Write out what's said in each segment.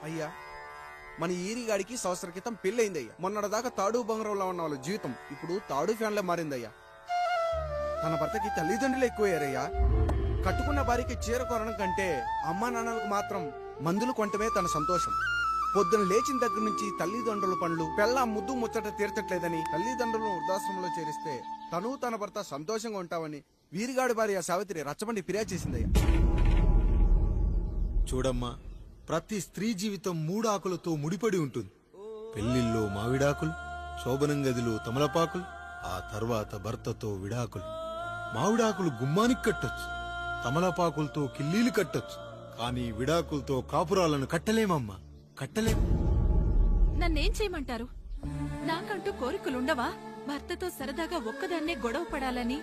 అయ్యా, మన ఈరిగాడికి సంవత్సర క్రితం పెళ్ళయిందయ్యా. మొన్నటిదాకా తాడు బంగారంలో ఉన్న వాళ్ళ జీవితం ఇప్పుడు తాడు ఫ్యాన్లో మారిందయ్యా. తన భర్తకి తల్లిదండ్రులు ఎక్కువయ్యారయ్యా. కట్టుకున్న భార్యకి చీర కొనడం కంటే అమ్మా నాన్నలకు మాత్రం మందులు కొనటమే తన సంతోషం. పొద్దున లేచిన దగ్గర నుంచి తల్లిదండ్రుల పనులు పెళ్ళ ముద్దు ముచ్చట తీర్చట్లేదని తల్లిదండ్రులను వృద్ధాశ్రమంలో చేరిస్తే తను తన భర్త సంతోషంగా ఉంటామని వీరిగాడి భార్య సావిత్రి రచ్చబండి ఫిర్యాదు చేసిందయ్యా. చూడమ్మా, ప్రతి స్త్రీ జీవితం 3 ఆకులతో ముడిపడి ఉంటుంది. పెళ్లిల్లో మావిడాకులు, శోభనం గదిలో తమలపాకులు, ఆ తర్వాత భర్తతో విడాకులు. మావిడాకులు గుమ్మానికి కట్టొచ్చు, తమలపాకులతో కిల్లీలు కట్టొచ్చు, కానీ విడాకులతో కాపురాలను కట్టలేమమ్మా, కట్టలేం. నన్నేం చేయమంటారు? నాకంటూ కోరికలుండవా? భర్తతో సరదాగా ఒక్కదాన్నే గొడవ పడాలని,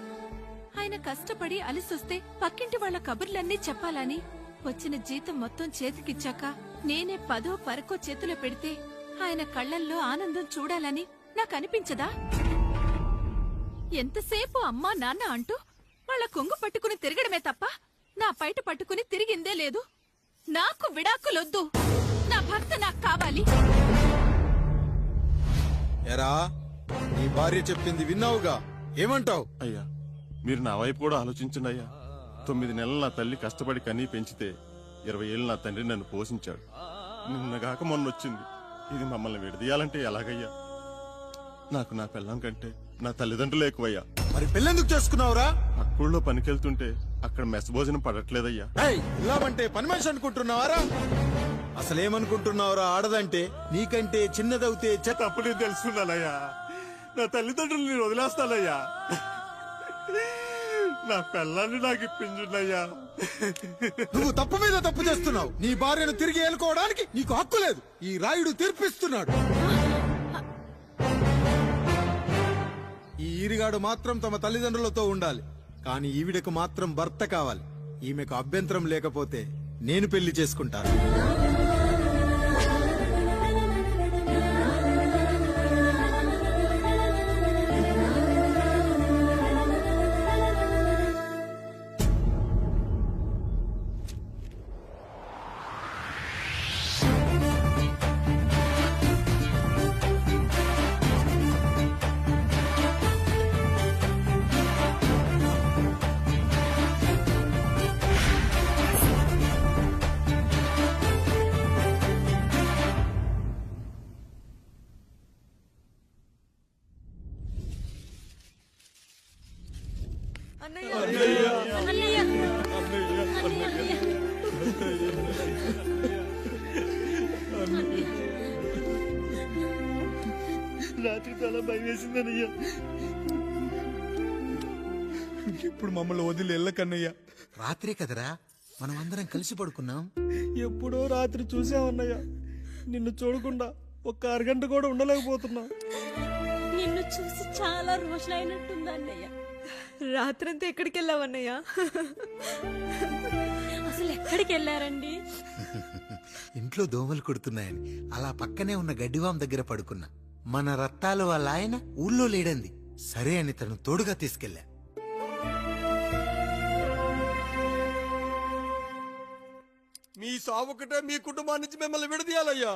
ఆయన కష్టపడి అలిసొస్తే పక్కింటి వాళ్ల కబుర్లన్నీ చెప్పాలని, వచ్చిన జీతం మొత్తం చేతికిచ్చాక నేనే 10వ 12వ చేతిలో పెడితే ఆయన కళ్లల్లో ఆనందం చూడాలని నాకనిపించదా? ఎంతసేపు అమ్మా నాన్న అంటూ వాళ్ల కొంగు పట్టుకుని తిరగడమే తప్ప నా పైట పట్టుకుని తిరిగిందే లేదు. నాకు విడాకులొద్దు, నా భర్త నాకు కావాలి. ఎరా, నీ భార్య చెప్పింది విన్నావుగా, ఏమంటావు? అయ్యా, మీరు నా వైపు కూడా ఆలోచించండి అయ్యా. 9 నెలలు నా తల్లి కష్టపడి కనీ పెంచితే 20 ఏళ్ళు నా తండ్రి నన్ను పోషించాడు. నిన్నగాక మొన్నొచ్చింది. ఇది మమ్మల్ని విడదీయాలంటే ఎలాగయ్యా? నాకు నా పిల్లం కంటే నా తల్లిదండ్రులు ఎక్కువయ్యా. మరి పెళ్ళెందుకు చేసుకున్నావురా? అక్కుల్లో పనికెళ్తుంటే అక్కడ మెస్ భోజనం పడట్లేదయ్యా. ఇలావంటే పని మనిషి అనుకుంటున్నావారా? అసలేమనుకుంటున్నావురా? ఆడదంటే నీకంటే చిన్నదవుతే తప్పు నేను తెలుసుకున్నానయ్యా. నా తల్లిదండ్రులు నేను వదిలేస్తానయ్యా. నా పిల్లాన్ని నాకు ఇప్పించున్నాయ్యా. నువ్వు తప్పు మీద తప్పు చేస్తున్నావు. నీ భార్యను తిరిగి ఏలుకోవడానికి నీకు హక్కు లేదు. ఈ రాయుడు తీర్పిస్తున్నాడు. ఈ ఈరిగాడు మాత్రం తమ తల్లిదండ్రులతో ఉండాలి, కానీ ఈవిడకు మాత్రం భర్త కావాలి. ఈమెకు అభ్యంతరం లేకపోతే నేను పెళ్లి చేసుకుంటాను. రాత్రి చాలా భయం వేసిందనయ్యా. ఇప్పుడు మమ్మల్ని వదిలి వెళ్ళకన్నయ్యా. రాత్రే కదరా మనం అందరం కలిసి పడుకున్నాం. ఎప్పుడో రాత్రి చూసామన్నయ్యా. నిన్ను చూడకుండా ఒక్క అరగంట కూడా ఉండలేకపోతున్నా. నిన్ను చూసి చాలా రోజులైనట్టుంది అన్నయ్య. రాత్రంతా ఎక్కడికి వెళ్ళావన్నయ్యా? అసలు ఎక్కడికి వెళ్ళారండి? ఇంట్లో దోమలు కుడుతున్నాయని అలా పక్కనే ఉన్న గడ్డివాం దగ్గర పడుకున్నా. మన రత్తాలు వాళ్ళ ఆయన ఊళ్ళో లేడంది. సరే అని తను తోడుగా తీసుకెళ్లా. మీ సావుకటే మీ కుటుంబాన్ని నుంచి మిమ్మల్ని విడదీయాలయ్యా.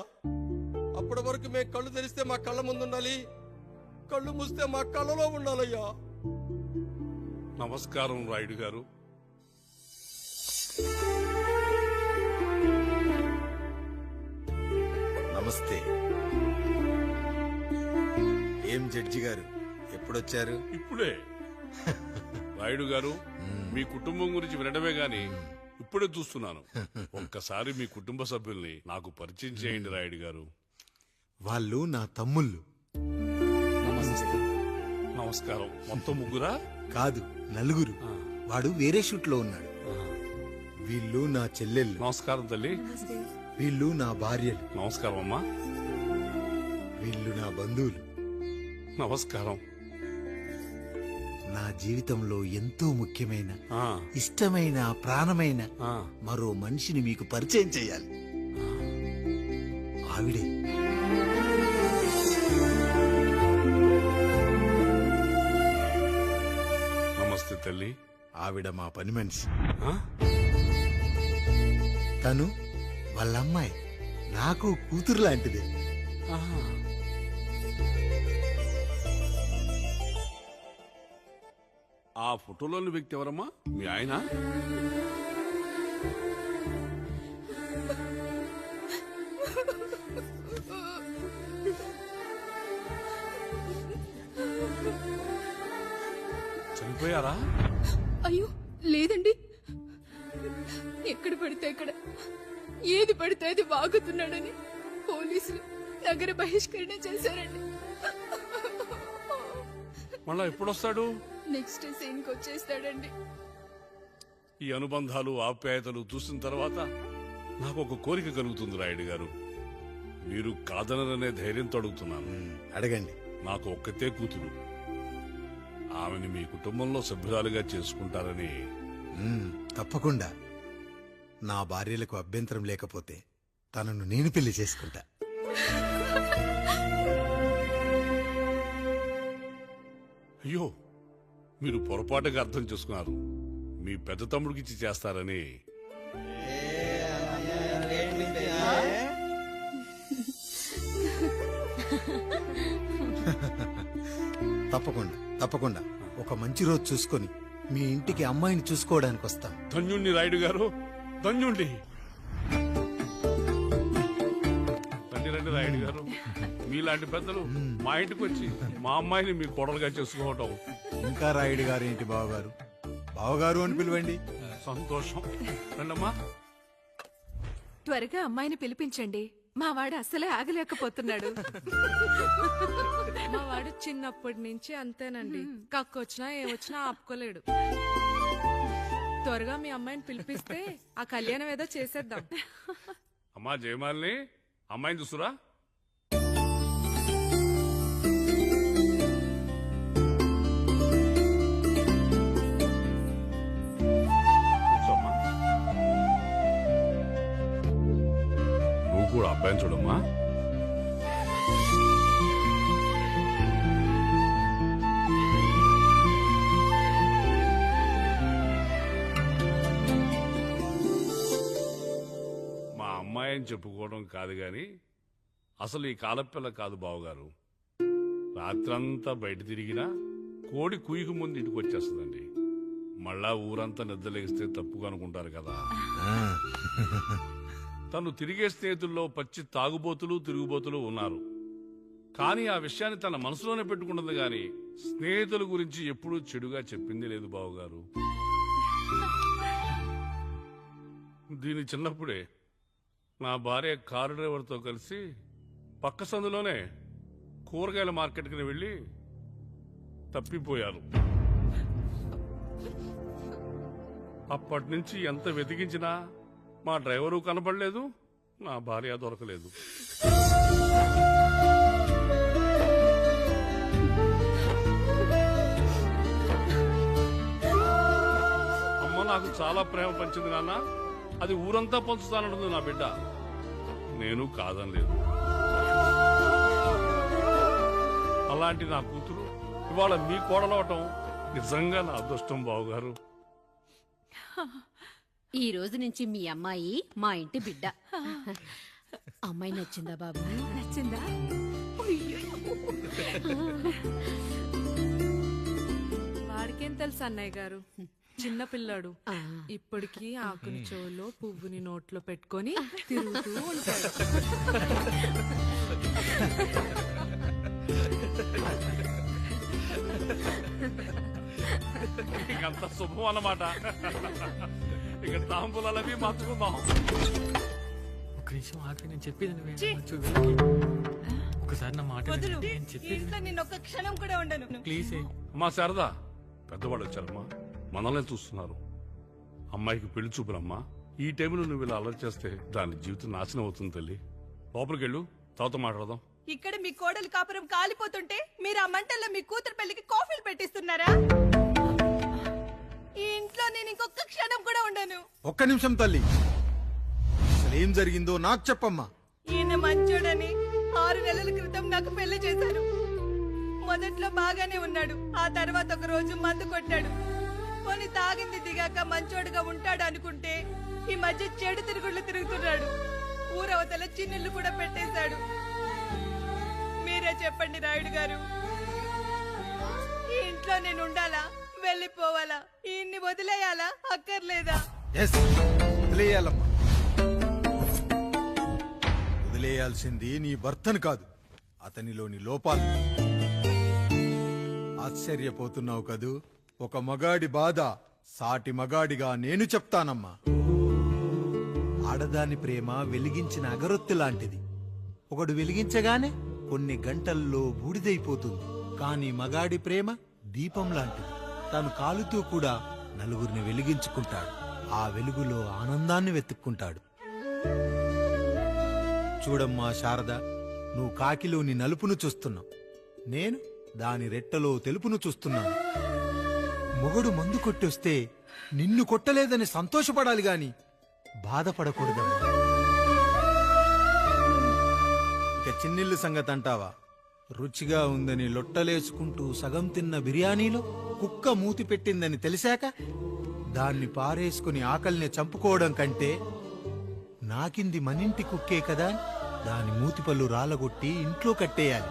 అప్పటి వరకు మేము కళ్ళు తెరిస్తే మా కళ్ళ ముందు ఉండాలి, కళ్ళు మూస్తే మా కళ్ళలో ఉండాలయ్యా. నమస్కారం రాయుడు గారు. నమస్తే. ఏం జడ్జి గారు ఎప్పుడొచ్చారు? ఇప్పుడే. రాయుడు గారు, మీ కుటుంబం గురించి వినడమే గాని ఇప్పుడే చూస్తున్నాను. ఒక్కసారి మీ కుటుంబ సభ్యుల్ని నాకు పరిచయం చేయండి రాయుడు గారు. వాళ్ళు నా తమ్ముళ్ళు. నమస్కారం. మొత్తం ముగ్గురా? కాదు, నలుగురు. వాడు వేరే షూట్ లో ఉన్నాడు. వీళ్ళు నా చెల్లెళ్ళు. నమస్కారం తల్లి. వీళ్ళు నా భార్యలు. నమస్కారం అమ్మా. వీళ్ళు నా బంధువులు. నమస్కారం. నా జీవితంలో ఎంతో ముఖ్యమైన, ఆ, ఇష్టమైన, ప్రాణమైన ఆ. మరో మనిషిని మీకు పరిచయం చేయాలి. ఆవిడే. నమస్తే తల్లి. ఆవిడ మా పని మనిషి. ఆ? తను వాళ్ళ అమ్మాయి, నాకు కూతురు లాంటిదే. ఆ ఫోటోలోని వ్యక్తి ఎవరమ్మా? మీ ఆయన? చనిపోయారా? అయ్యో లేదండి, ఎక్కడ పడితే అక్కడ ఏది పడితే అది వాగుతున్నాడని పోలీసులు నగర బహిష్కరణ చేశారండి. మళ్ళా ఎప్పుడొస్తాడు? నెక్స్ట్ సీన్కి వచ్చేస్తాడండి. ఈ అనుబంధాలు ఆప్యాయతలు చూసిన తర్వాత నాకు ఒక కోరిక కలుగుతుంది రాయుడు గారు. మీరు కాదనరనే ధైర్యంతో అడుగుతున్నాను. అడగండి. నాకు ఒక్కతే కూతురు. ఆమెను మీ కుటుంబంలో సభ్యురాలుగా చేసుకుంటారని. తప్పకుండా. నా భార్యలకు అభ్యంతరం లేకపోతే తనను నేను పెళ్లి చేసుకుంటా. అయ్యో, మీరు పొరపాటుగా అర్థం చేసుకున్నారు. మీ పెద్ద తమ్ముడికి ఇచ్చి చేస్తారని. తప్పకుండా తప్పకుండా ఒక మంచి రోజు చూసుకొని మీ ఇంటికి అమ్మాయిని చూసుకోవడానికి వస్తాం. ధన్యుణ్ణి రాయుడు గారు, ధన్యుణ్ణి. రండి రండి రాయుడు గారు, మీలాంటి పెద్దలు మా ఇంటికి వచ్చి మా అమ్మాయిని మీ కోడలుగా చేసుకోవటం. ఇంకా రాయుడు గారు ఏంటి బావగారు? బావగారు అని పిలవండి. సంతోషం. రండమ్మా. త్వరగా అమ్మాయిని పిలిపించండి, మా వాడు అసలే ఆగలేకపోతున్నాడు. మా వాడు చిన్నప్పటి నుంచి అంతేనండి, కక్కొచ్చినా ఏమొచ్చినా ఆపుకోలేడు. త్వరగా మీ అమ్మాయిని పిలిపిస్తే ఆ కళ్యాణం ఏదో చేసేద్దాం. అమ్మా జయమాలిని, అమ్మాయిని చూసురా. కూర్చోమ్మా. నువ్వు కూడా అబ్బాయిని చూడమ్మా. మా అమ్మాయి అని చెప్పుకోవడం కాదు గాని అసలు ఈ కాలపిల్ల కాదు బావగారు. రాత్రంతా బయట తిరిగినా కోడి కుయ్యకు ముందు ఇంటికి వచ్చేస్తుందండి. మళ్ళా ఊరంతా నిద్రలేస్తే తప్పుగా అనుకుంటారు కదా. తను తిరిగే స్నేహితుల్లో పచ్చి తాగుబోతులు తిరుగుబోతులు ఉన్నారు. కానీ ఆ విషయాన్ని తన మనసులోనే పెట్టుకుంటుంది గాని స్నేహితుల గురించి ఎప్పుడూ చెడుగా చెప్పింది లేదు బావగారు. దీని చిన్నప్పుడే నా భార్య కారు డ్రైవర్తో కలిసి పక్క సందులోనే కూరగాయల మార్కెట్కి వెళ్ళి తప్పిపోయారు. అప్పటి నుంచి ఎంత వెతికించినా మా డ్రైవరు కనపడలేదు, నా భార్య దొరకలేదు. అమ్మ నాకు చాలా ప్రేమ పంచింది నాన్న, అది ఊరంతా పంచుతానంటుంది నా బిడ్డ. నేను కాదనలేదు. అలాంటి నా కూతురు ఇవాళ మీ కోడలవటం నిజంగా నా అదృష్టం బావగారు. ఈ రోజు నుంచి మీ అమ్మాయి మా ఇంటి బిడ్డ. అమ్మాయి నచ్చిందా బాబు? నచ్చిందా? వాడికేం తెలుసు అన్నయ్య గారు, చిన్న పిల్లాడు. ఇప్పటికీ ఆకుని చెవులో పువ్వుని నోట్లో పెట్టుకొని తిరుగుతూ ఉంటాడు. ఇంకంత శుభం అన్నమాట. ఇక తాంబూలవి మార్చుకుందాం. ఒక నిమిషం ఆగి, నేను చెప్పేది ఒకసారి నా మాట క్షణం కూడా ఉండను. ప్లీజ్. అమ్మా శారదా, పెద్దవాళ్ళు వచ్చారమ్మా, మనల్ని చూస్తున్నారు. అమ్మాయికి పెళ్లి చూపురమ్మా. ఈ టైంలో నువ్వు ఇలా అలర్ట్ చేస్తే దాని జీవితం నాశనం అవుతుంది తల్లి. లోపలికి వెళ్ళు, తర్వాత మాట్లాడదాం. ఇక్కడ మీ కోడలు కాపురం కాలిపోతుంటే మీరు ఆ మంటల్లో మీ కూతురు పెళ్లికి కాఫీలు పెట్టిస్తున్నారా? ఈ ఇంట్లో నేను ఇంకొక క్షణం కూడా ఉండను. ఒక్క నిమిషం తల్లి, అసలేం జరిగిందో నాకు చెప్పమ్మా. ఈయన మంచోడని 6 నెలల క్రితం నాకు పెళ్లి చేశారు. మొదట్లో బాగానే ఉన్నాడు, ఆ తర్వాత ఒక రోజు మందు కొట్టాడు. కొని తాగింది దిగాక మంచోడుగా ఉంటాడు అనుకుంటే ఈ మధ్య చెడు తిరుగుళ్ళు తిరుగుతున్నాడు. ఊరవతల చిన్నిల్లు కూడా పెట్టేశాడు. మీరే చెప్పండి రాయుడు గారు, ఈ ఇంట్లో నేను ఉండాలా, వెళ్ళిపోవాలా, ఈయన్ని వదిలేయాలా, అక్కర్లేదా? ఎస్, వదిలేయాలమ్మా. వదిలేయాల్సింది నీ భర్తను కాదు, అతనిలోని లోపాలు. ఆశ్చర్యపోతున్నావు కదూ? ఒక మగాడి బాధ సాటి మగాడిగా నేను చెప్తానమ్మా. ఆడదాని ప్రేమ వెలిగించిన అగరొత్తి లాంటిది. ఒకడు వెలిగించగానే కొన్ని గంటల్లో బూడిదైపోతుంది. కాని మగాడి ప్రేమ దీపం లాంటిది. తాను కాలుతూ కూడా నలుగురిని వెలిగించుకుంటాడు. ఆ వెలుగులో ఆనందాన్ని వెతుక్కుంటాడు. చూడమ్మా శారద, నువ్వు కాకిలోని నలుపును చూస్తున్నావు, నేను దాని రెట్టలో తెలుపును చూస్తున్నాను. మొగడు మందు కొట్టొస్తే నిన్ను కొట్టలేదని సంతోషపడాలి గాని బాధపడకూడదమ్మా. ఇక చిన్నిల్లు సంగతి అంటావా? రుచిగా ఉందని లొట్టలేసుకుంటూ సగం తిన్న బిర్యానీలో కుక్క మూతి పెట్టిందని తెలిసాక దాన్ని పారేసుకుని ఆకలిని చంపుకోవడం కంటే నాకింది మనింటి కుక్కే కదా దాని మూతిపళ్ళు రాలగొట్టి ఇంట్లో కట్టేయాలి.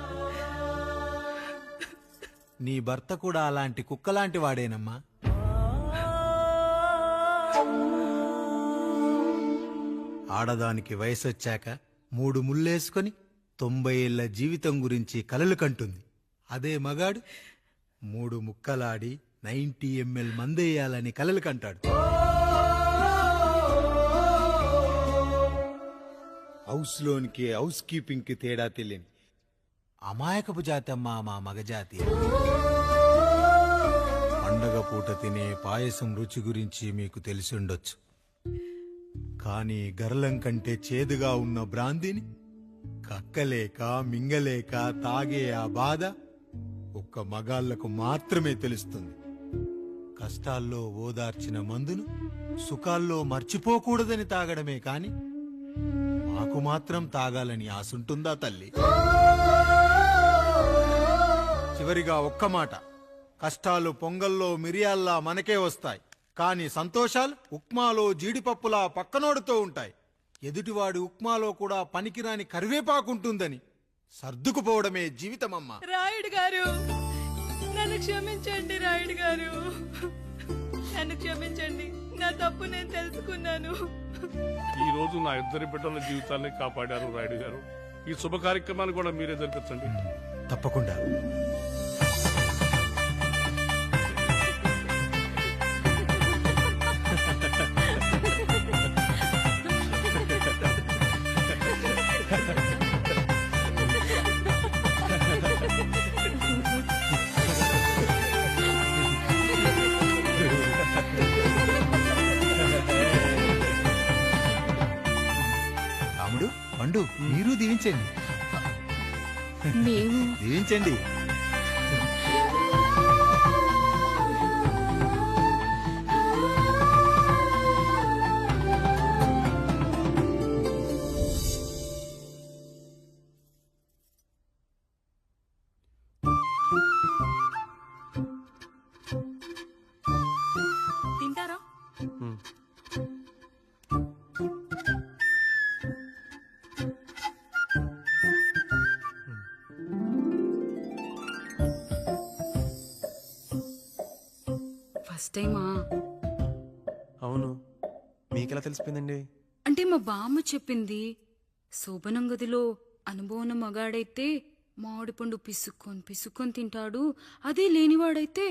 నీ భర్త కూడా అలాంటి కుక్కలాంటి వాడేనమ్మా. ఆడదానికి వయసొచ్చాక 3 ముళ్ళేసుకొని 90 ఏళ్ల జీవితం గురించి కలలు కంటుంది. అదే మగాడు 3 ముక్కలాడి 90 ml మందేయాలని కలలు కంటాడు. హౌస్ లోనికి హౌస్ కీపింగ్ కి తేడా తెలియని అమాయకపు జాతమ్మా మా మగజాతి. పండగ పూట తినే పాయసం రుచి గురించి మీకు తెలిసి ఉండొచ్చు. కానీ గర్లం కంటే చేదుగా ఉన్న బ్రాందీని కక్కలేక మింగలేక తాగే ఆ బాధ ఒక్క మగాళ్లకు మాత్రమే తెలుస్తుంది. కష్టాల్లో ఓదార్చిన మందును సుఖాల్లో మర్చిపోకూడదని తాగడమే కాని మాకు మాత్రం తాగాలని ఆశుంటుందా తల్లి? చివరిగా ఒక్క మాట, కష్టాలు పొంగల్లో మిరియాల్లా మనకే వస్తాయి, కాని సంతోషాలు ఉప్మాలో జీడిపప్పులా పక్కనోడుతో ఉంటాయి. ఎదుటివాడి ఉప్మాలో కూడా పనికిరాని కరివేపాకుంటుందని సర్దుకుపోవడమే జీవితమమ్మా. రాయుడు గారు, నన్ను క్షమించండి. రాయుడు గారు, నన్ను క్షమించండి. నా తప్పు నేను తెలుసుకున్నాను. ఈ రోజు నా 2 బిడ్డల జీవితాన్ని కాపాడారు రాయుడు గారు. ఈ శుభ కార్యక్రమాన్ని కూడా మీరే జరిపించండి. తప్పకుండా. రాముడు, పండు, మీరు దీవించండి. మేము దీవించండి. తింటారా? ఫస్ట్ టైమా? అవును, మీకెలా తెలిసిపోయిందండి? అంటే మా బామ్మ చెప్పింది. శోభనం గదిలో అనుభవం మగాడైతే మామిడి పండు పిసుక్కొని తింటాడు, అదే లేనివాడైతే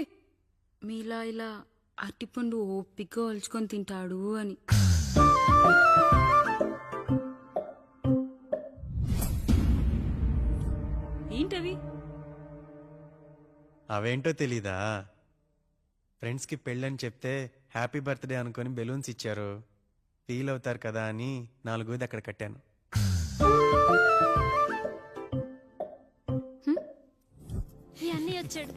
మీలా ఇలా అరటిపండు ఓపిగ్గా ఒలుచుకొని తింటాడు అని. ఏంటవి? అవేంటో తెలీదా? ఫ్రెండ్స్కి పెళ్ళని చెప్తే హ్యాపీ బర్త్డే అనుకొని బెలూన్స్ ఇచ్చారు. ఫీల్ అవుతారు కదా అని 4 అక్కడ కట్టాను. ఈ అన్నీ వచ్చాడు.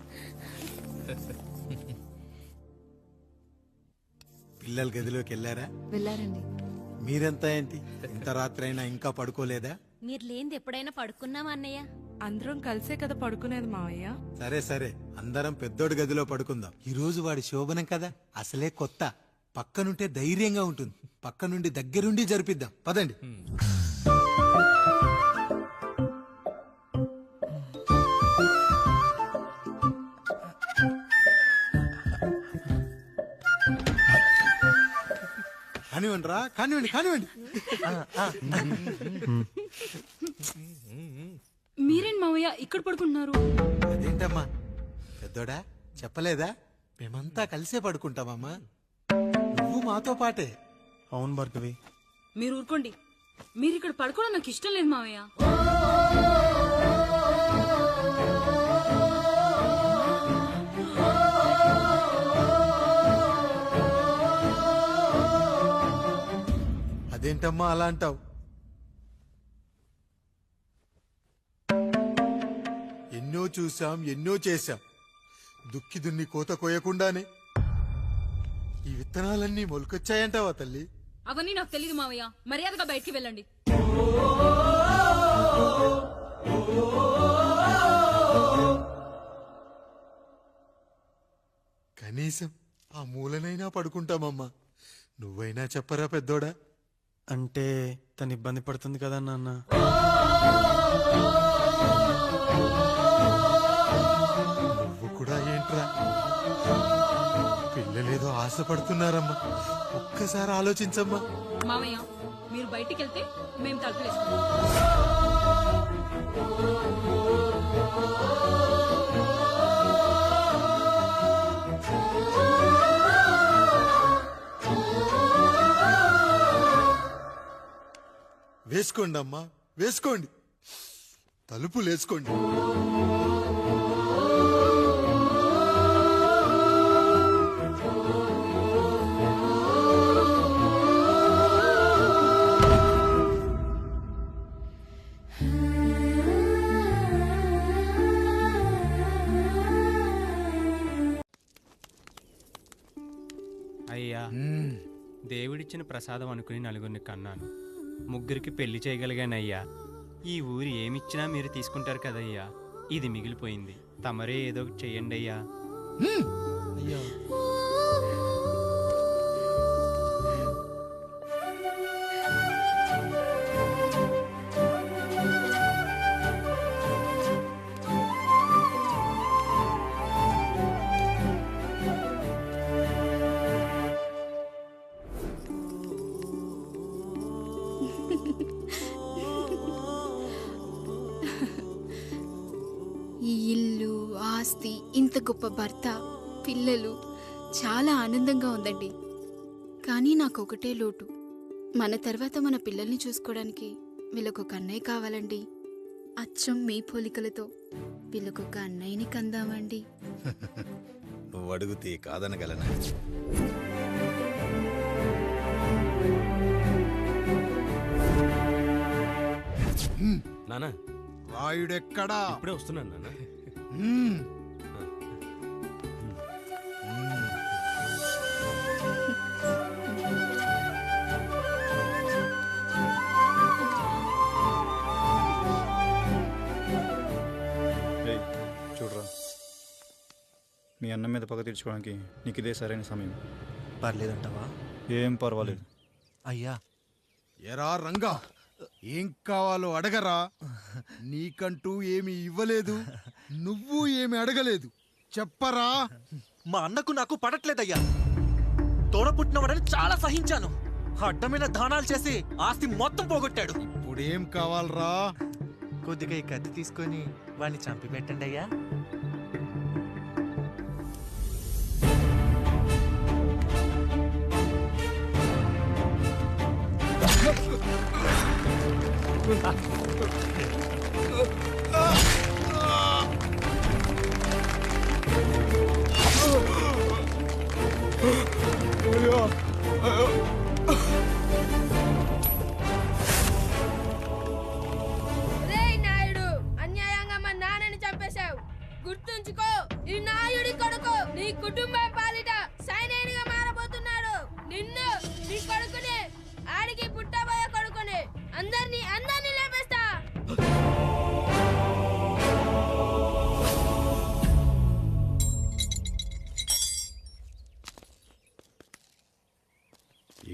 పిల్లల గదిలోకి వెళ్ళారా? వెళ్ళారండి. మీరెంత ఏంటి ఇంత రాత్రైనా ఇంకా పడుకోలేదా? మీరు లేనిది ఎప్పుడైనా పడుకున్నామా అన్నయ్య? అందరం కలిసే కదా పడుకునేది మావయ్య. సరే సరే, అందరం పెద్దోడి గదిలో పడుకుందాం. ఈ రోజు వాడి శోభనం కదా, అసలే కొత్త. పక్కనుంటే ధైర్యంగా ఉంటుంది. పక్క నుండి దగ్గరుండి జరిపిద్దాం. పదండి. కానివ్వండి రా, కానివ్వండి కానివ్వండి. మీరేం మావయ్య ఇక్కడ పడుకుంటున్నారు? అదేంటమ్మా పెద్దోడా చెప్పలేదా, మేమంతా కలిసే పడుకుంటామమ్మా. నువ్వు మాతో పాటే. అవును భార్గవి. మీరు ఊరుకోండి. మీరు ఇక్కడ పడుకోవడం నాకు ఇష్టం లేదు మావయ్య. అదేంటమ్మా అలా అంటావు? ఎన్నో చూసాం, ఎన్నో చేశాం. దుక్కి దున్ని కోత కోయకుండానే ఈ విత్తనాలన్నీ మొలకొచ్చాయంటావా తల్లి? అవన్నీ నాకు తెలియదు మావయ్య. మర్యాదగా బయటికి వెళ్ళండి. కనీసం ఆ మూలనైనా పడుకుంటామమ్మా. నువ్వైనా చెప్పరా పెద్దోడా? అంటే తను ఇబ్బంది పడుతుంది కదా నాన్న. నువ్వు కూడా ఏంట్రా, పిల్లలేదో ఆశపడుతున్నారమ్మా. ఒక్కసారి ఆలోచించమ్మా. మావయ్య మీరు బయటికి వెళ్తే మేము తలుపులేసుకుంటాం. వేసుకోండి అమ్మా, వేసుకోండి. తలుపులు వేసుకోండి. అయ్యా, దేవుడిచ్చిన ప్రసాదం అనుకుని నలుగురిని కన్నాను. ముగ్గురికి పెళ్లి చేయగలిగానయ్యా. ఈ ఊరు ఏమిచ్చినా మీరు తీసుకుంటారు కదయ్యా. ఇది మిగిలిపోయింది. తమరే ఏదో ఒకటి చెయ్యండి అయ్యా. అయ్యా ఈ ఇల్లు, ఆస్తి, ఇంత గొప్ప భర్త, పిల్లలు చాలా ఆనందంగా ఉందండి. కానీ నాకు ఒకటే లోటు. మన తర్వాత మన పిల్లల్ని చూసుకోవడానికి వీళ్ళకొక అన్నయ్య కావాలండి. అచ్చం మీ పోలికలతో వీళ్ళకొక అన్నయ్యని కందామండి. నువ్వు అడిగితే కాదనగలనా? నానా రాయుడెక్కడా? ఇప్పుడే వస్తున్నాను నాన్న. చూడరా, మీ అన్నం మీద పగ తీర్చుకోవడానికి నీకు ఇదే సరైన సమయం. పర్లేదంటావా? ఏం పర్వాలేదు. అయ్యా ఎరా రంగా, ఏం కావాలో అడగరా. నీకంటూ ఏమి ఇవ్వలేదు, నువ్వు ఏమి అడగలేదు. చెప్పరా. మా అన్నకు నాకు పడట్లేదయ్యా. తోడ పుట్టినవాడని చాలా సహించాను. అడ్డమైన దానాలు చేసి ఆస్తి మొత్తం పోగొట్టాడు. ఇప్పుడేం కావాలరా? కొద్దిగా ఈ కత్తి తీసుకొని వాడిని చంపి పెట్టండి అయ్యా. నాయుడు, అన్యాయంగా మా నాన్నని చంపేశావు. గుర్తుంచుకో, ఈ నాయుడి కొడుకు నీ కుటుంబం పాలిట సైనికుడిగా మారబోతున్నాడు. నిన్ను, నీ కొడుకుని, ఆడికి పుట్టబోయే కొడుకుని అందరినీ లేపేస్తా.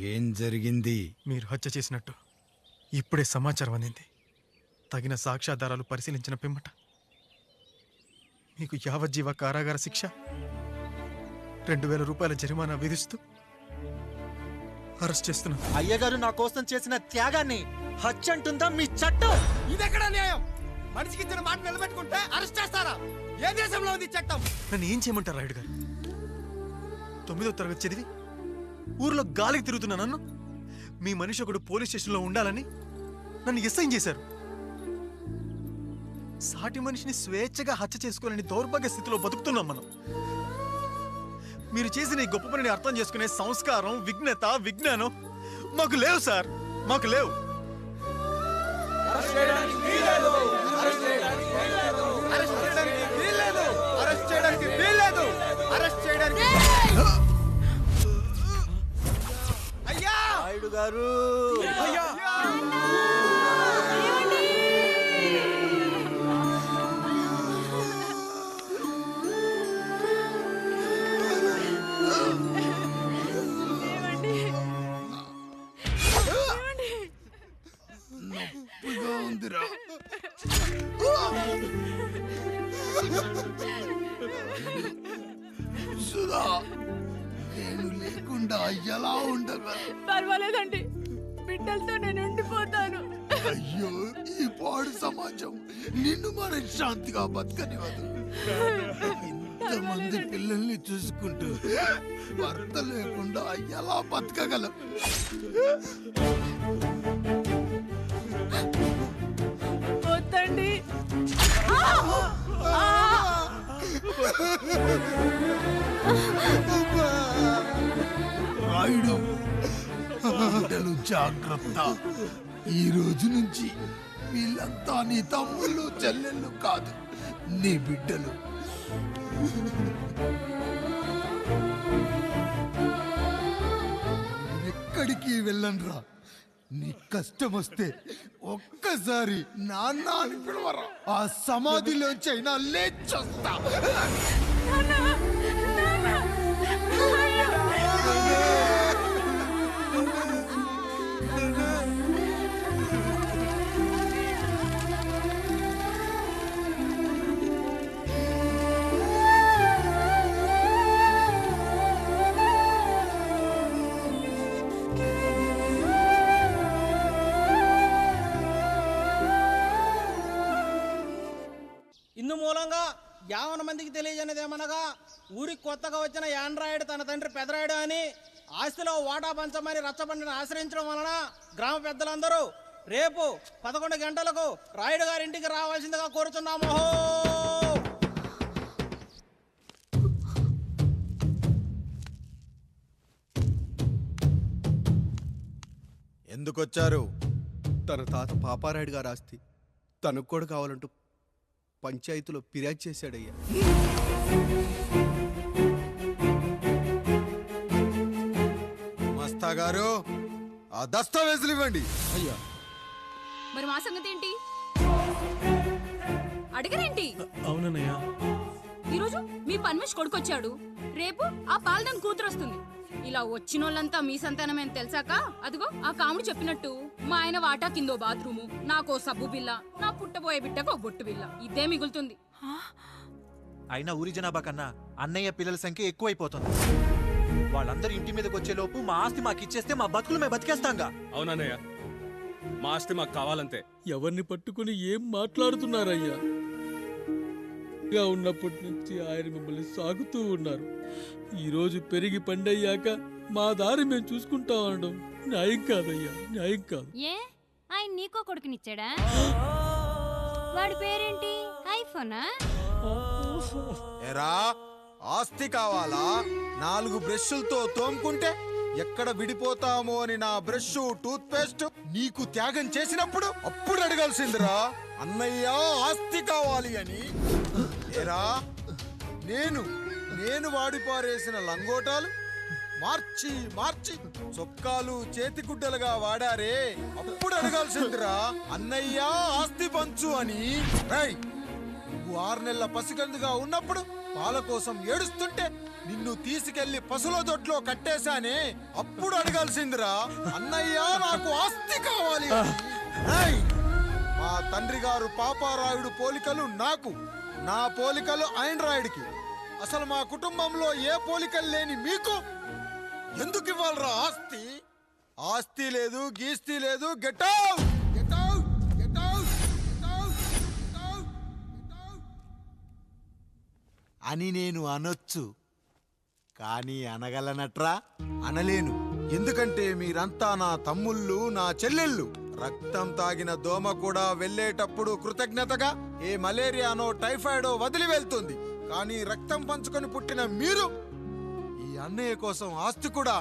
ఏం జరిగింది? మీరు హత్య చేసినట్టు ఇప్పుడే సమాచారం అందింది. తగిన సాక్ష్యాధారాలు పరిశీలించిన పిమ్మట మీకు యావజ్జీవ కారాగార శిక్ష, 2000 రూపాయల జరిమానా విధిస్తూ అరెస్ట్ చేస్తున్నాను. అయ్యగారు నా కోసం చేసిన త్యాగాన్ని హత్య అంటుందా మీ చట్టం? ఇదెక్కడ న్యాయం? మనిషికి ఇచ్చిన మాట నిలబెట్టుకుంటే అరెస్ట్ చేస్తారా? ఏ దేశంలో ఉంది చట్టం? నన్ను ఏం చేయమంటారు రాయుడు గారు? 9వ తరగతి చదివి ఊర్లో గాలికి తిరుగుతున్నా నన్ను మీ మనిషి ఒకడు పోలీస్ స్టేషన్లో ఉండాలని నన్ను ఎస్ఐన్ చేశారు. సాటి మనిషిని స్వేచ్ఛగా హత్య చేసుకోవాలని దౌర్భాగ్య స్థితిలో బతుకుతున్నాం మనం. మీరు చేసిన ఈ గొప్ప పనిని అర్థం చేసుకునే సంస్కారం, విజ్ఞత, విజ్ఞానం మాకు లేవు సార్, మాకు లేవు. అయ్యా నాయుడు గారు, అయ్యా నొప్పిగా ఉందిరా. సుధా, నేను లేకుండా ఎలా ఉండగా? పర్వాలేదండి, బిడ్డలతో నేను ఉండిపోతాను. అయ్యో, ఈ పాడు సమాజం నిన్ను మనశ్శాంతిగా బతకనివ్వదు. ఇంతమంది పిల్లల్ని చూసుకుంటూ భర్త లేకుండా ఎలా బతకగలం? వద్దండి. రాయుడు, బిడ్డలు జాగ్రత్త. ఈ రోజు నుంచి వీళ్ళంతా నీ తమ్ముళ్ళు చెల్లెళ్ళు కాదు, నీ బిడ్డలు. ఎక్కడికి వెళ్ళనరా. నీ కష్టం వస్తే ఒక్కసారి నాన్న అని పిలవరా. ఆ సమాధిలోంచి అయినా లేచొస్తా. ఇందు మూలంగా 50 మందికి తెలియజేయనదేమనగా, ఊరికి కొత్తగా వచ్చిన యాండ్రాయిడ్ తన తండ్రి పెదరాయుడు అని ఆస్తిలో వాటా పంచమని రచ్చబండిని ఆశ్రయించడం వలన గ్రామ పెద్దలందరూ రేపు 11 గంటలకు రాయుడు గారింటికి రావాల్సిందిగా కోరుతున్నాము. ఎందుకొచ్చారు? తన తాత పాపారాయుడు గారు ఆస్తి తనకు కూడా కావాలంటూ పంచాయతీలో ఫిర్యాదు చేశాడయ్యా. మస్తా గారు, ఆ దస్తావేజులు ఇవ్వండి. అయ్యా, మరి మా సంగతి ఏంటి? అడగరేంటి? అవునన్నయ్య, ఈరోజు మీ పన్మేష్ కొడుకొచ్చాడు, రేపు ఆ పాల్దాన్ కూతురు వస్తుంది. ఇలా వచ్చినోళ్ళంతా మీ సంతానమేని తెలిసాక అదిగో ఆ కాముడు చెప్పినట్టు మా ఆయన వాటా కిందో బాత్రూము, నాకో సబ్బు బిల్ల, నా పుట్టబోయే బిడ్డకు బొట్టు బిల్ల, ఇదే మిగులుతుంది. అయినా ఊరి జనాభా కన్నా అన్నయ్య పిల్లల సంఖ్య ఎక్కువైపోతుంది. వాళ్ళందరూ ఇంటి మీదకి వచ్చేలోపు మా ఆస్తి మాకు ఇచ్చేస్తే మా బతుకులు మేము బతికేస్తాంగా. అవునన్నయ్య, మా ఆస్తి మాకు కావాలంతే. ఎవరిని పట్టుకుని ఏం మాట్లాడుతున్నారయ్యా? ఉన్నప్పటి నుంచి ఆయన మిమ్మల్ని సాగుతూ ఉన్నారు. ఈరోజు పెరిగి పండయ్యాక మా దారి మేము చూసుకుంటాం అనడం న్యాయం కాదయ్యా, న్యాయం కాదు. ఏ ఆయన నీకో కొడుకునిచ్చాడా? వాడి పేరేంటి? ఐఫోనా? ఎరా, ఆస్తి కావాలా? 4 బ్రష్లతో తోముకుంటే ఎక్కడ విడిపోతామో అని నా బ్రష్, టూత్ పేస్ట్ నీకు త్యాగం చేసినప్పుడు అప్పుడు అడగాల్సిందిరా, అన్నయ్య ఆస్తి కావాలి అని. ఎరా, నేను వాడిపారేసిన లంగోటాలు మార్చి మార్చి చొక్కాలు చేతిగుడ్డలుగా వాడారే, అప్పుడు అడగాల్సిందిరా, అన్నయ్య ఆస్తి పంచు అని. నువ్వు 6 నెలల పసికందుగా ఉన్నప్పుడు పాల కోసం ఏడుస్తుంటే నిన్ను తీసుకెళ్లి పశుల దొడ్లో కట్టేశానే, అప్పుడు అడగాల్సిందిరా, అన్నయ్య నాకు ఆస్తి కావాలి అని. మా తండ్రి గారు పాపారాయుడు పోలికలు నాకు, నా పోలికలు ఆండ్రాయిడ్కి. అసలు మా కుటుంబంలో ఏ పోలికలు లేని మీకు ఎందుకు ఇవ్వాలరా ఆస్తి? ఆస్తి లేదు, గీస్తి లేదు, గెట్ అని నేను అనొచ్చు, కానీ అనగలనట్రా? అనలేను. ఎందుకంటే మీరంతా నా తమ్ముళ్ళు, నా చెల్లెళ్ళు. రక్తం తాగిన దోమ కూడా వెళ్ళేటప్పుడు కృతజ్ఞతగా ఏ మలేరియానో టైఫాయిడో వదిలి వెళ్తుంది. కానీ రక్తం పంచుకొని పుట్టిన మీరు ఈ అన్నయ్య కోసం ఆస్తి కూడా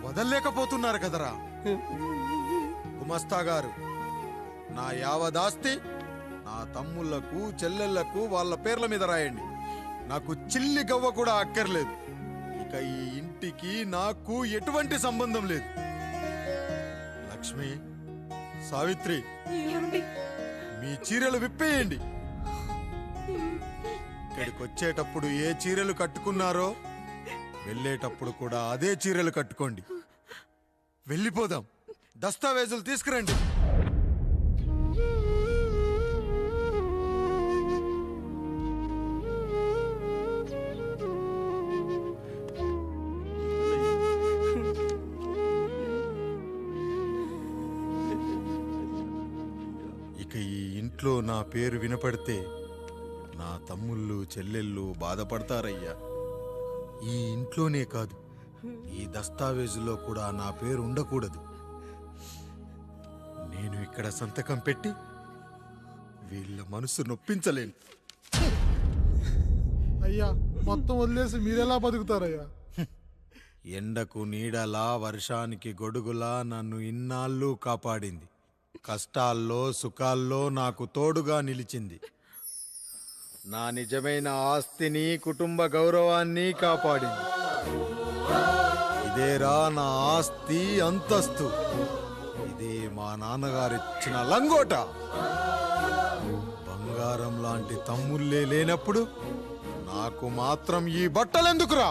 వదల్లేకపోతున్నారు కదరా. గుమస్తా గారు, నా యావదాస్తి నా తమ్ముళ్లకు, చెల్లెళ్లకు వాళ్ళ పేర్ల మీద రాయండి. నాకు చిల్లి గవ్వ కూడా అక్కర్లేదు. ఇక ఈ ఇంటికి నాకు ఎటువంటి సంబంధం లేదు. లక్ష్మి, సావిత్రి, మీ చీరలు విప్పేయండి. ఇక్కడికి వచ్చేటప్పుడు ఏ చీరలు కట్టుకున్నారో వెళ్ళేటప్పుడు కూడా అదే చీరలు కట్టుకోండి. వెళ్ళిపోదాం. దస్తావేజులు తీసుకురండి. ఇక ఈ ఇంట్లో నా పేరు వినపడితే నా తమ్ముళ్ళు, చెల్లెళ్ళు బాధపడతారయ్యా. ఈ ఇంట్లోనే కాదు, ఈ దస్తావేజులో కూడా నా పేరు ఉండకూడదు. నేను ఇక్కడ సంతకం పెట్టి వీళ్ళ మనసు నొప్పించలేను. అయ్యా, మొత్తం వదిలేసి మీరెలా బతుకుతారయ్యా? ఎండకు నీడలా, వర్షానికి గొడుగులా నన్ను ఇన్నాళ్ళు కాపాడింది. కష్టాల్లో, సుఖాల్లో నాకు తోడుగా నిలిచింది. నా నిజమైన ఆస్తిని, కుటుంబ గౌరవాన్ని కాపాడింది. ఇదేరా నా ఆస్తి, అంతస్తు. ఇదే మా నాన్నగారిచ్చిన లంగోట. బంగారం లాంటి తమ్ముళ్ళే లేనప్పుడు నాకు మాత్రం ఈ బట్టలెందుకురా?